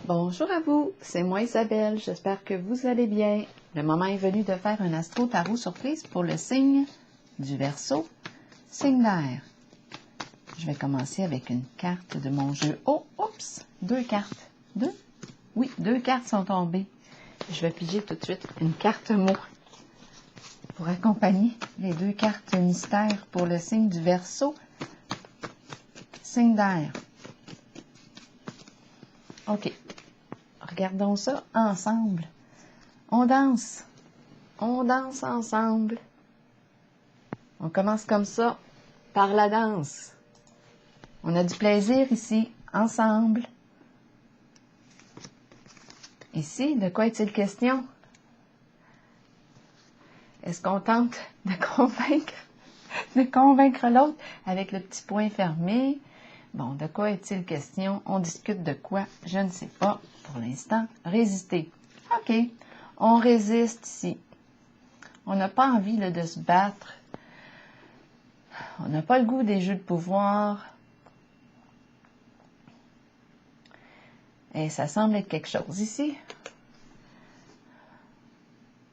Bonjour à vous, c'est moi Isabelle, j'espère que vous allez bien. Le moment est venu de faire un astro-tarot surprise pour le signe du Verseau, signe d'air. Je vais commencer avec une carte de mon jeu. Oh, oups, deux cartes. Deux? Oui, deux cartes sont tombées. Je vais piger tout de suite une carte mot pour accompagner les deux cartes mystères pour le signe du Verseau, signe d'air. OK. Regardons ça ensemble. On danse ensemble. On commence comme ça, par la danse. On a du plaisir ici, ensemble. Ici, de quoi est-il question? Est-ce qu'on tente de convaincre l'autre avec le petit point fermé? Bon, de quoi est-il question? On discute de quoi? Je ne sais pas. Pour l'instant, résister. OK. On résiste ici. On n'a pas envie là, de se battre. On n'a pas le goût des jeux de pouvoir. Et ça semble être quelque chose ici.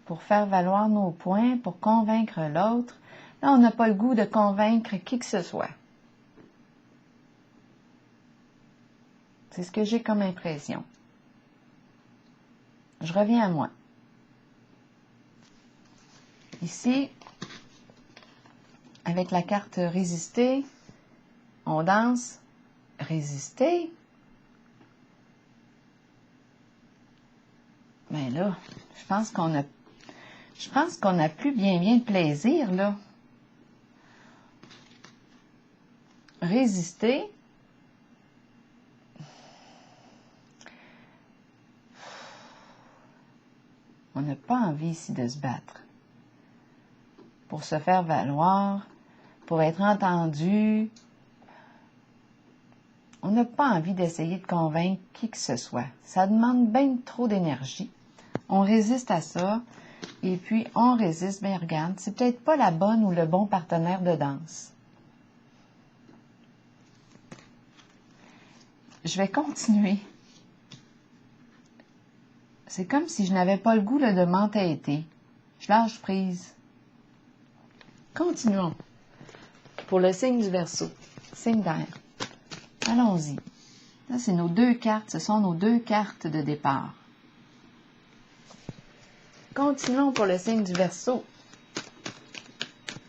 Pour faire valoir nos points, pour convaincre l'autre. Là, on n'a pas le goût de convaincre qui que ce soit. C'est ce que j'ai comme impression. Je reviens à moi. Ici, avec la carte résister, on danse. Résister. Mais là, je pense qu'on a plus bien de plaisir, là. Résister. On n'a pas envie ici de se battre. Pour se faire valoir, pour être entendu. On n'a pas envie d'essayer de convaincre qui que ce soit. Ça demande bien trop d'énergie. On résiste à ça. Et puis, on résiste. Bien, regarde, c'est peut-être pas la bonne ou le bon partenaire de danse. Je vais continuer. C'est comme si je n'avais pas le goût là, de m'entêter. Je lâche prise. Continuons. Pour le signe du Verseau, signe d'air. Allons-y. Là, c'est nos deux cartes. Ce sont nos deux cartes de départ. Continuons pour le signe du Verseau.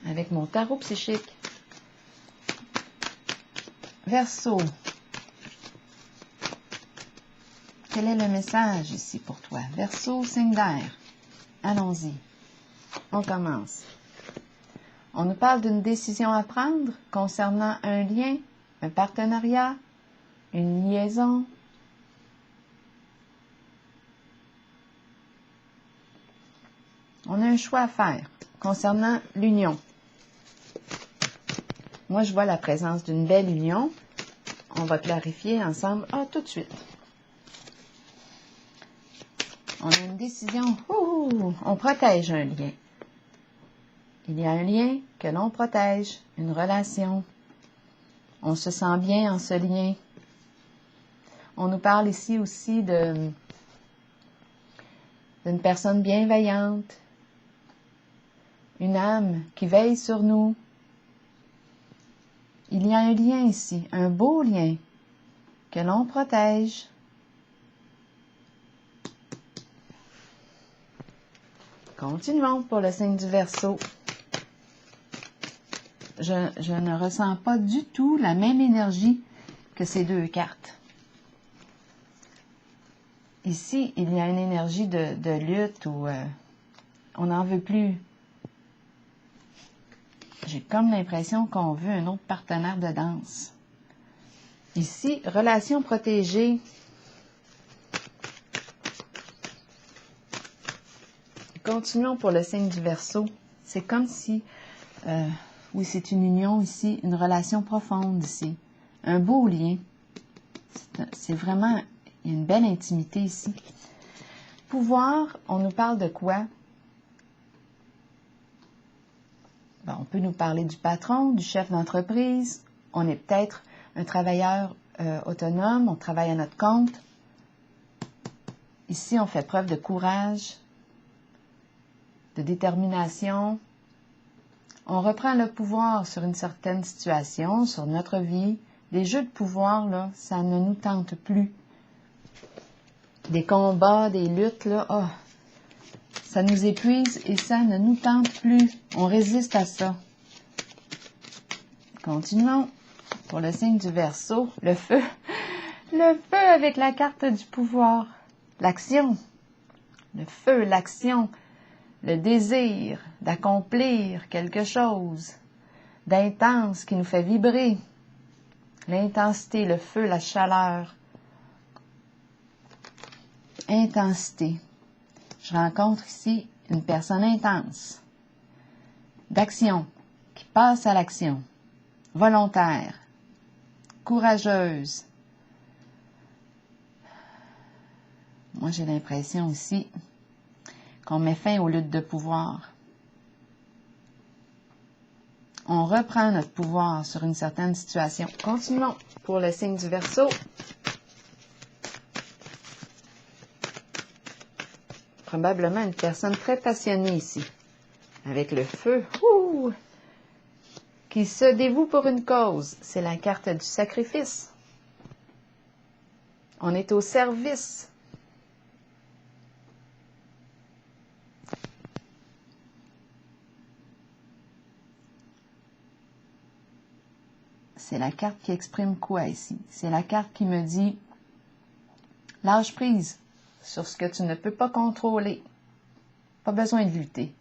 Avec mon tarot psychique. Verseau. Quel est le message ici pour toi? Verseau, signe d'air. Allons-y. On commence. On nous parle d'une décision à prendre concernant un lien, un partenariat, une liaison. On a un choix à faire concernant l'union. Moi, je vois la présence d'une belle union. On va clarifier ensemble. Tout de suite. On a une décision. On protège un lien. Il y a un lien que l'on protège, une relation. On se sent bien en ce lien. On nous parle ici aussi d'une personne bienveillante, une âme qui veille sur nous. Il y a un lien ici, un beau lien que l'on protège. Continuons pour le signe du Verseau. Je ne ressens pas du tout la même énergie que ces deux cartes. Ici, il y a une énergie de lutte où on n'en veut plus. J'ai comme l'impression qu'on veut un autre partenaire de danse. Ici, relation protégée. Continuons pour le signe du Verseau. C'est comme si, oui, c'est une union ici, une relation profonde ici. Un beau lien. C'est vraiment, il y a une belle intimité ici. Pouvoir, on nous parle de quoi? Bon, on peut nous parler du patron, du chef d'entreprise. On est peut-être un travailleur autonome, on travaille à notre compte. Ici, on fait preuve de courage, de détermination. On reprend le pouvoir sur une certaine situation, sur notre vie. Des jeux de pouvoir, là, ça ne nous tente plus. Des combats, des luttes, là, oh, ça nous épuise et ça ne nous tente plus. On résiste à ça. Continuons. Pour le signe du Verseau, le feu. Le feu avec la carte du pouvoir. L'action. Le feu, l'action. Le désir d'accomplir quelque chose d'intense qui nous fait vibrer. L'intensité, le feu, la chaleur. Intensité. Je rencontre ici une personne intense. D'action, qui passe à l'action. Volontaire. Courageuse. Moi, j'ai l'impression ici qu'on met fin aux luttes de pouvoir. On reprend notre pouvoir sur une certaine situation. Continuons pour le signe du Verseau. Probablement une personne très passionnée ici, avec le feu, qui se dévoue pour une cause. C'est la carte du sacrifice. On est au service. C'est la carte qui exprime quoi ici? C'est la carte qui me dit « Lâche prise sur ce que tu ne peux pas contrôler. Pas besoin de lutter.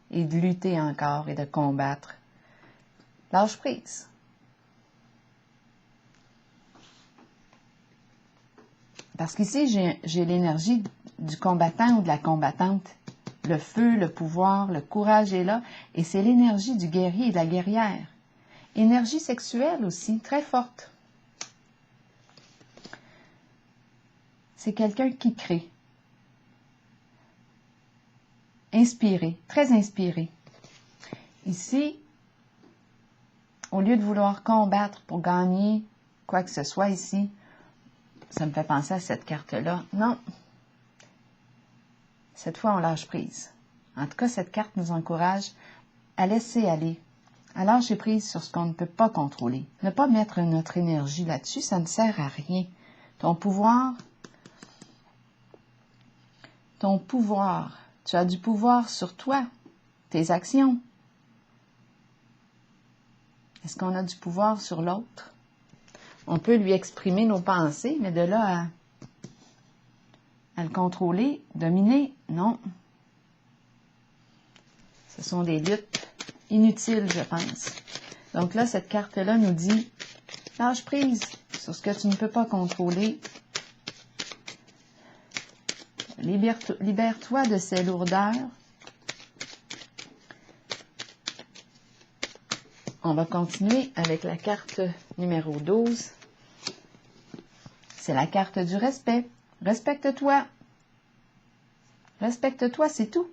Et de lutter encore et de combattre. Lâche prise. » Parce qu'ici, j'ai l'énergie du combattant ou de la combattante. Le feu, le pouvoir, le courage est là. Et c'est l'énergie du guerrier et de la guerrière. Énergie sexuelle aussi, très forte. C'est quelqu'un qui crée. Inspiré, très inspiré. Ici, au lieu de vouloir combattre pour gagner quoi que ce soit ici, ça me fait penser à cette carte-là. Non. Cette fois, on lâche prise. En tout cas, cette carte nous encourage à laisser aller, à lâcher prise sur ce qu'on ne peut pas contrôler. Ne pas mettre notre énergie là-dessus, ça ne sert à rien. Ton pouvoir, tu as du pouvoir sur toi, tes actions. Est-ce qu'on a du pouvoir sur l'autre? On peut lui exprimer nos pensées, mais de là à le contrôler, dominer, non. Ce sont des luttes inutiles, je pense. Donc là, cette carte-là nous dit, lâche prise sur ce que tu ne peux pas contrôler. Libère-toi de ces lourdeurs. On va continuer avec la carte numéro 12. C'est la carte du respect. Respecte-toi. Respecte-toi, c'est tout.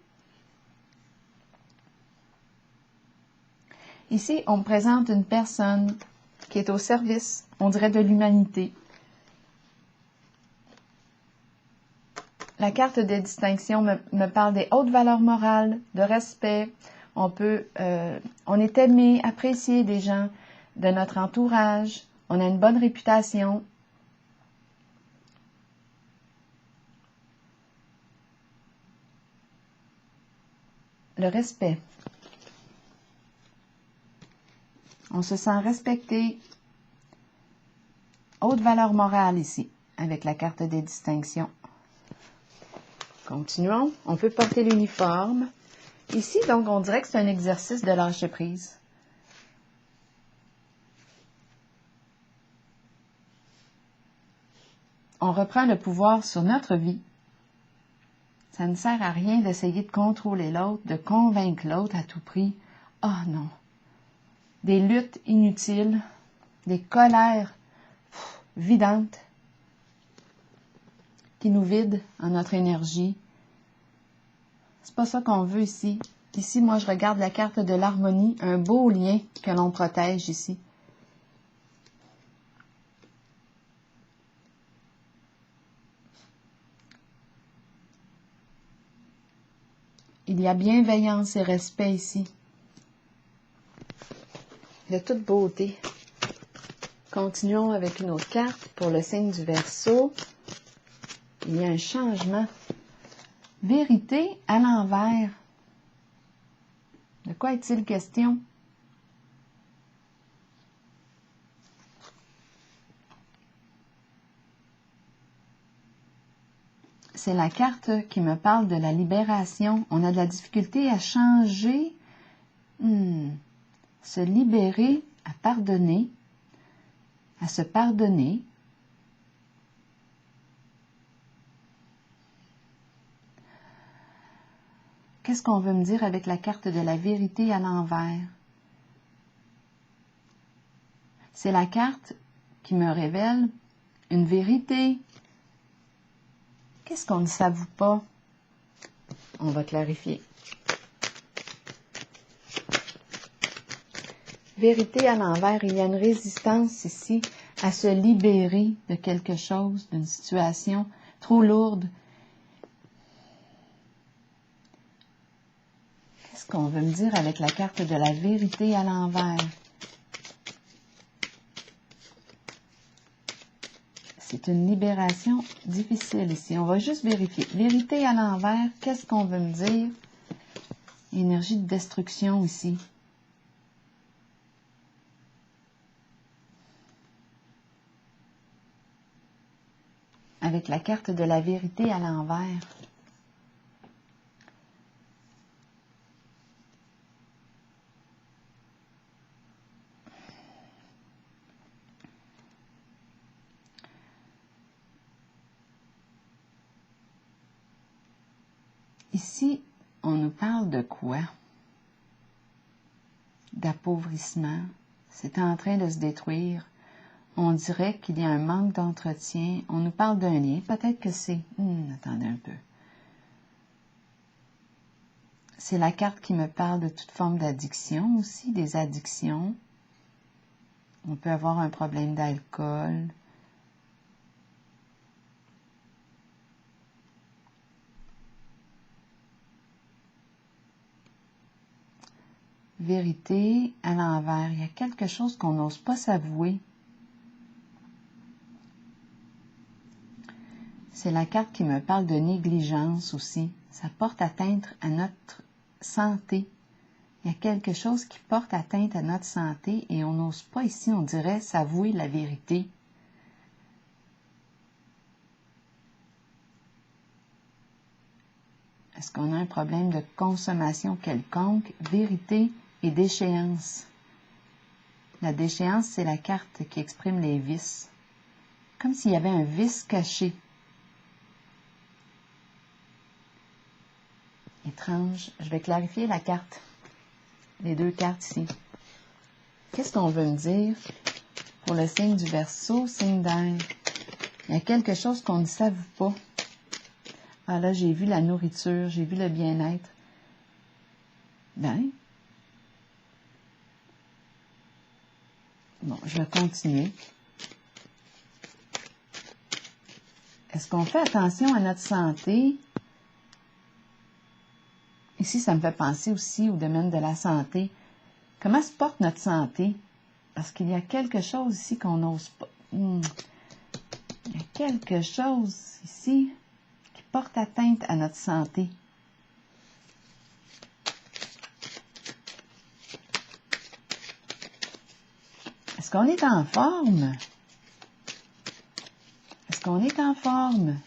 Ici, on me présente une personne qui est au service, on dirait, de l'humanité. La carte des distinctions me parle des hautes valeurs morales, de respect. On est aimé, apprécié des gens de notre entourage. On a une bonne réputation. Le respect. On se sent respecté. Haute valeur morale ici, avec la carte des distinctions. Continuons. On peut porter l'uniforme. Ici, donc, on dirait que c'est un exercice de lâcher prise. On reprend le pouvoir sur notre vie. Ça ne sert à rien d'essayer de contrôler l'autre, de convaincre l'autre à tout prix. Ah non! Des luttes inutiles, des colères vidantes qui nous vident en notre énergie. C'est pas ça qu'on veut ici. Ici, moi, je regarde la carte de l'harmonie, un beau lien que l'on protège ici. Il y a bienveillance et respect ici. De toute beauté. Continuons avec une autre carte pour le signe du Verseau. Il y a un changement. Vérité à l'envers. De quoi est-il question? C'est la carte qui me parle de la libération. On a de la difficulté à changer, se libérer, à pardonner, à se pardonner. Qu'est-ce qu'on veut me dire avec la carte de la vérité à l'envers? C'est la carte qui me révèle une vérité. Qu'est-ce qu'on ne s'avoue pas? On va clarifier. Vérité à l'envers, il y a une résistance ici à se libérer de quelque chose, d'une situation trop lourde. Qu'est-ce qu'on veut me dire avec la carte de la vérité à l'envers? C'est une libération difficile ici. On va juste vérifier. Vérité à l'envers, qu'est-ce qu'on veut me dire? Énergie de destruction ici. Avec la carte de la vérité à l'envers. Ici, on nous parle de quoi? D'appauvrissement. C'est en train de se détruire. On dirait qu'il y a un manque d'entretien. On nous parle d'un lien. Peut-être que c'est... attendez un peu. C'est la carte qui me parle de toute forme d'addiction aussi, des addictions. On peut avoir un problème d'alcool. Vérité à l'envers. Il y a quelque chose qu'on n'ose pas s'avouer. C'est la carte qui me parle de négligence aussi. Ça porte atteinte à notre santé. Il y a quelque chose qui porte atteinte à notre santé et on n'ose pas ici, on dirait, s'avouer la vérité. Est-ce qu'on a un problème de consommation quelconque? Vérité et déchéance. La déchéance, c'est la carte qui exprime les vices. Comme s'il y avait un vice caché. Étrange. Je vais clarifier la carte. Les deux cartes ici. Qu'est-ce qu'on veut me dire pour le signe du Verseau, signe d'air? Il y a quelque chose qu'on ne s'avoue pas. Ah là, j'ai vu la nourriture, j'ai vu le bien-être. Ben, bon, je vais continuer. Est-ce qu'on fait attention à notre santé? Ici, ça me fait penser aussi au domaine de la santé. Comment se porte notre santé? Parce qu'il y a quelque chose ici qu'on n'ose pas. Il y a quelque chose ici qui porte atteinte à notre santé. Est-ce qu'on est en forme? Est-ce qu'on est en forme?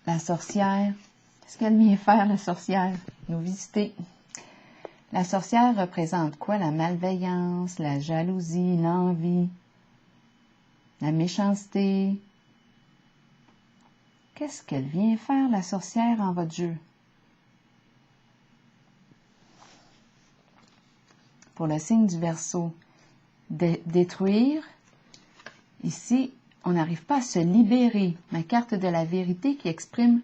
La sorcière. Qu'est-ce qu'elle vient faire, la sorcière? Nous visiter. La sorcière représente quoi? La malveillance, la jalousie, l'envie, la méchanceté. Qu'est-ce qu'elle vient faire, la sorcière, en votre jeu? Pour le signe du Verseau, détruire. Ici, on n'arrive pas à se libérer. Ma carte de la vérité qui exprime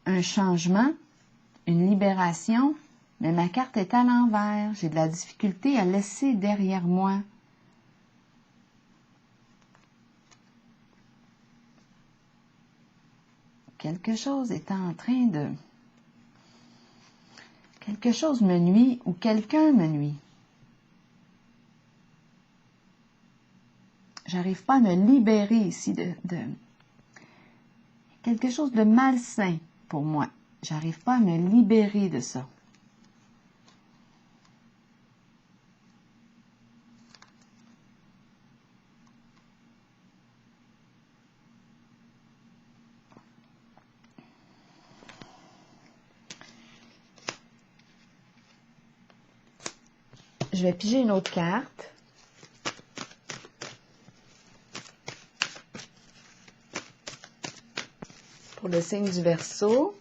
un changement, une libération, mais ma carte est à l'envers. J'ai de la difficulté à laisser derrière moi. quelque chose est en train de... Quelque chose me nuit ou quelqu'un me nuit. J'arrive pas à me libérer ici de quelque chose de malsain pour moi. J'arrive pas à me libérer de ça. Je vais piger une autre carte. Pour le signe du Verseau.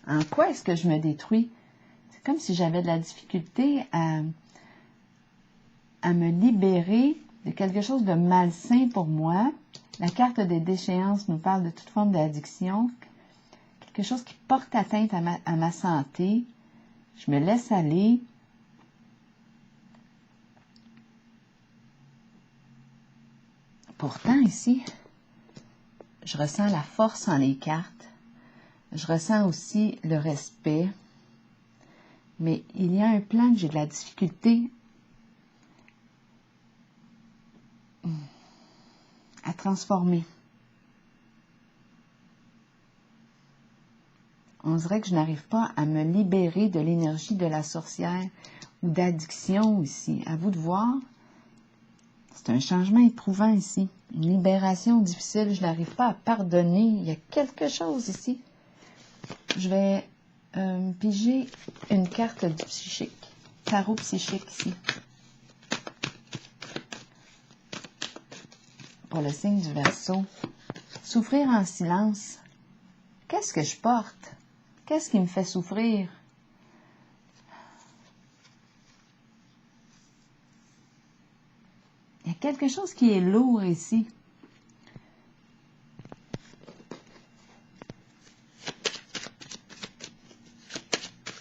En quoi est-ce que je me détruis? C'est comme si j'avais de la difficulté à me libérer de quelque chose de malsain pour moi. La carte des déchéances nous parle de toute forme d'addiction. Quelque chose qui porte atteinte à ma santé. Je me laisse aller. Pourtant, ici, je ressens la force en les cartes. Je ressens aussi le respect. Mais il y a un plan que j'ai de la difficulté à transformer. On dirait que je n'arrive pas à me libérer de l'énergie de la sorcière ou d'addiction ici. À vous de voir. C'est un changement éprouvant ici. Une libération difficile. Je n'arrive pas à pardonner. Il y a quelque chose ici. Je vais piger une carte du psychique. Tarot psychique ici. Pour le signe du Verseau. Souffrir en silence. Qu'est-ce que je porte? Qu'est-ce qui me fait souffrir? Il y a quelque chose qui est lourd ici.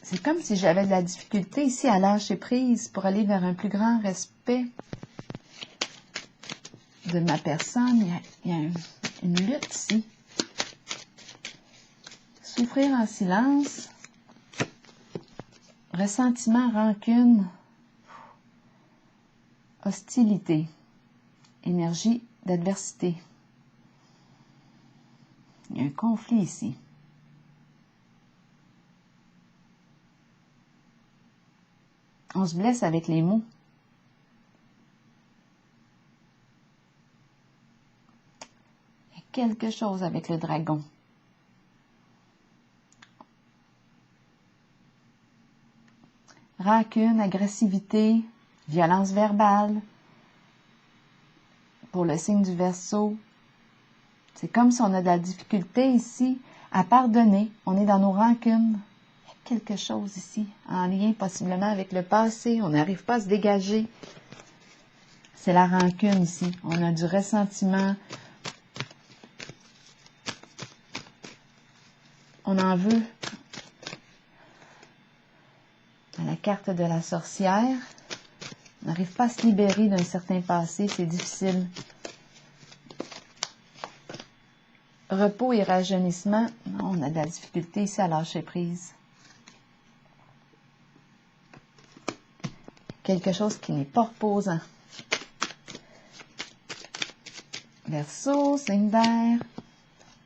C'est comme si j'avais de la difficulté ici à lâcher prise pour aller vers un plus grand respect de ma personne. Il y a une lutte ici. Souffrir en silence. Ressentiment, rancune. Hostilité. Énergie d'adversité. Il y a un conflit ici. On se blesse avec les mots. Il y a quelque chose avec le dragon. Rancune, agressivité, violence verbale. Pour le signe du Verseau, c'est comme si on a de la difficulté ici à pardonner. On est dans nos rancunes. Il y a quelque chose ici, en lien possiblement avec le passé. On n'arrive pas à se dégager. C'est la rancune ici. On a du ressentiment. On en veut à la carte de la sorcière. On n'arrive pas à se libérer d'un certain passé. C'est difficile. Repos et rajeunissement. Non, on a de la difficulté ici à lâcher prise. Quelque chose qui n'est pas reposant. Verseau, signe d'air,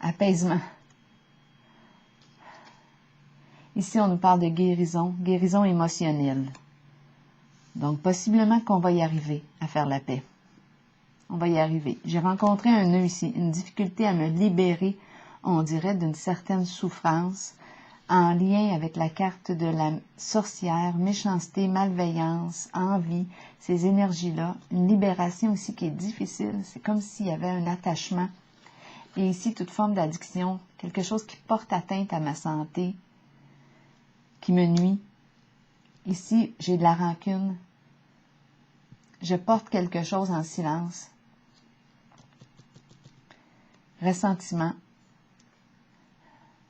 apaisement. Ici, on nous parle de guérison, guérison émotionnelle. Donc, possiblement qu'on va y arriver à faire la paix. On va y arriver. J'ai rencontré un nœud ici, une difficulté à me libérer, on dirait, d'une certaine souffrance, en lien avec la carte de la sorcière, méchanceté, malveillance, envie, ces énergies-là. Une libération ici qui est difficile. C'est comme s'il y avait un attachement. Et ici, toute forme d'addiction, quelque chose qui porte atteinte à ma santé, qui me nuit. Ici, j'ai de la rancune. Je porte quelque chose en silence. Ressentiment.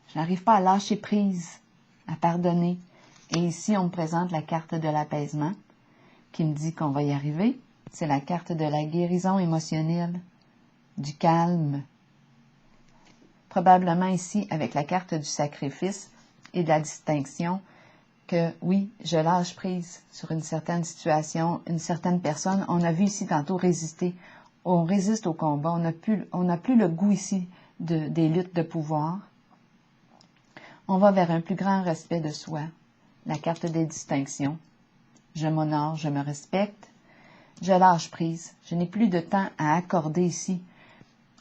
Je n'arrive pas à lâcher prise, à pardonner. Et ici, on me présente la carte de l'apaisement qui me dit qu'on va y arriver. C'est la carte de la guérison émotionnelle, du calme. probablement ici avec la carte du sacrifice et de la distinction, que oui, je lâche prise sur une certaine situation, une certaine personne. On a vu ici tantôt résister. On résiste au combat. On n'a plus le goût ici des luttes de pouvoir. On va vers un plus grand respect de soi. La carte des distinctions. Je m'honore, je me respecte. Je lâche prise. Je n'ai plus de temps à accorder ici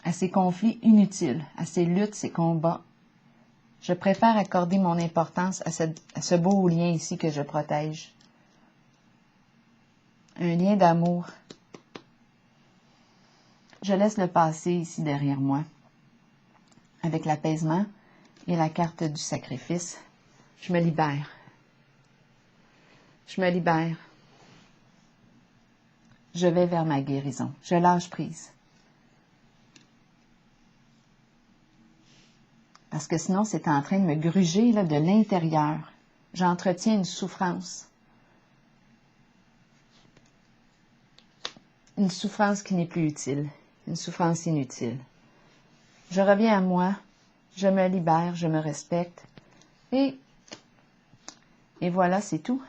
à ces conflits inutiles, à ces luttes, ces combats. Je préfère accorder mon importance à ce beau lien ici que je protège. Un lien d'amour. Je laisse le passé ici derrière moi. Avec l'apaisement et la carte du sacrifice, je me libère. Je me libère. Je vais vers ma guérison. Je lâche prise. Parce que sinon, c'est en train de me gruger là, de l'intérieur. J'entretiens une souffrance. Une souffrance qui n'est plus utile. Une souffrance inutile. Je reviens à moi. Je me libère, je me respecte. Et voilà, c'est tout.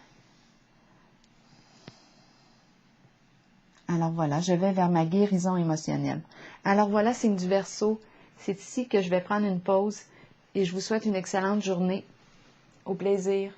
Alors voilà, je vais vers ma guérison émotionnelle. Alors voilà, signe du Verseau. C'est ici que je vais prendre une pause et je vous souhaite une excellente journée. Au plaisir.